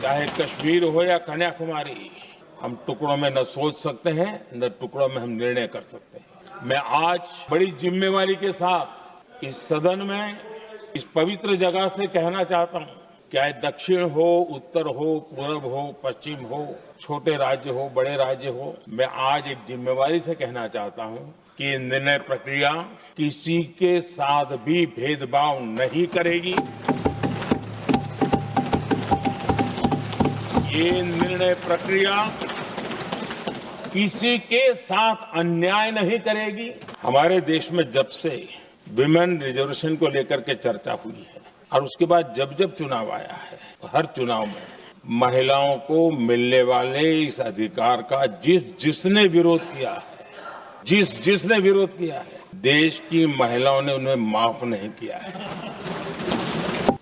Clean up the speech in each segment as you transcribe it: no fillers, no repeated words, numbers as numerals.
चाहे कश्मीर हो या कन्याकुमारी, हम टुकड़ों में न सोच सकते हैं, न टुकड़ों में हम निर्णय कर सकते हैं। मैं आज बड़ी जिम्मेवारी के साथ इस सदन में इस पवित्र जगह से कहना चाहता हूं, चाहे दक्षिण हो, उत्तर हो, पूर्व हो, पश्चिम हो, छोटे राज्य हो, बड़े राज्य हो, मैं आज एक जिम्मेवारी से कहना चाहता हूं कि ये निर्णय प्रक्रिया किसी के साथ भी भेदभाव नहीं करेगी। ये निर्णय प्रक्रिया किसी के साथ अन्याय नहीं करेगी। हमारे देश में जब से विमेन रिजर्वेशन को लेकर के चर्चा हुई है और उसके बाद जब जब चुनाव आया है, हर चुनाव में महिलाओं को मिलने वाले इस अधिकार का जिसने विरोध किया है, जिसने विरोध किया है, देश की महिलाओं ने उन्हें माफ नहीं किया है।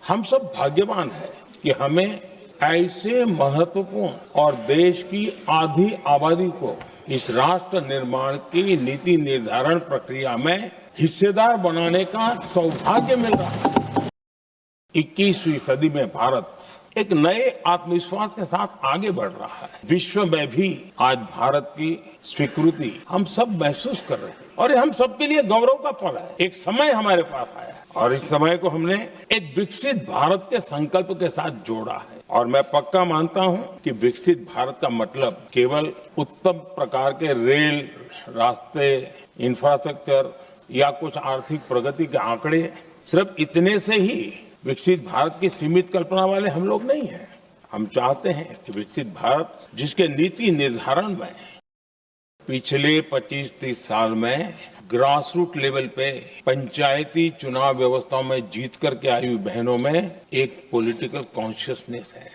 हम सब भाग्यवान हैं कि हमें ऐसे महत्वपूर्ण और देश की आधी आबादी को इस राष्ट्र निर्माण की नीति निर्धारण प्रक्रिया में हिस्सेदार बनाने का सौभाग्य मिल रहा है। 21वीं सदी में भारत एक नए आत्मविश्वास के साथ आगे बढ़ रहा है। विश्व में भी आज भारत की स्वीकृति हम सब महसूस कर रहे हैं और ये हम सबके लिए गौरव का पल है। एक समय हमारे पास आया और इस समय को हमने एक विकसित भारत के संकल्प के साथ जोड़ा है और मैं पक्का मानता हूं कि विकसित भारत का मतलब केवल उत्तम प्रकार के रेल, रास्ते, इंफ्रास्ट्रक्चर या कुछ आर्थिक प्रगति के आंकड़े, सिर्फ इतने से ही विकसित भारत की सीमित कल्पना वाले हम लोग नहीं हैं। हम चाहते हैं कि विकसित भारत जिसके नीति निर्धारण में पिछले 25-30 साल में ग्रास रूट लेवल पे पंचायती चुनाव व्यवस्थाओं में जीत करके आई हुई बहनों में एक पॉलिटिकल कॉन्शियसनेस है।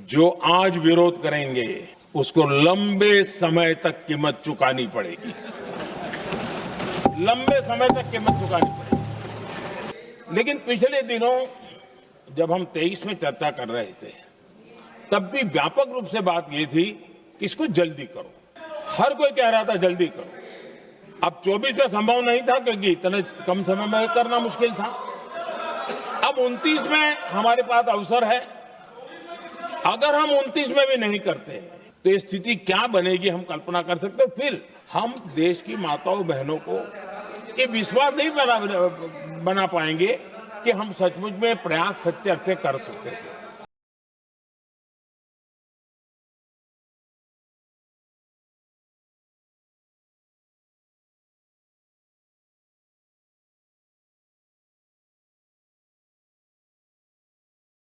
जो आज विरोध करेंगे उसको लंबे समय तक कीमत चुकानी पड़ेगी, लंबे समय तक कीमत चुकानी पड़ेगी। लेकिन पिछले दिनों जब हम 23 में चर्चा कर रहे थे, तब भी व्यापक रूप से बात ये थी कि इसको जल्दी करो। हर कोई कह रहा था जल्दी करो। अब 24 में संभव नहीं था क्योंकि इतने कम समय में करना मुश्किल था। अब 29 में हमारे पास अवसर है। अगर हम 29 में भी नहीं करते तो ये स्थिति क्या बनेगी हम कल्पना कर सकते। फिर हम देश की माताओं बहनों को ये विश्वास नहीं बना पाएंगे कि हम सचमुच में प्रयास सच्चे अर्थ कर सकते थे।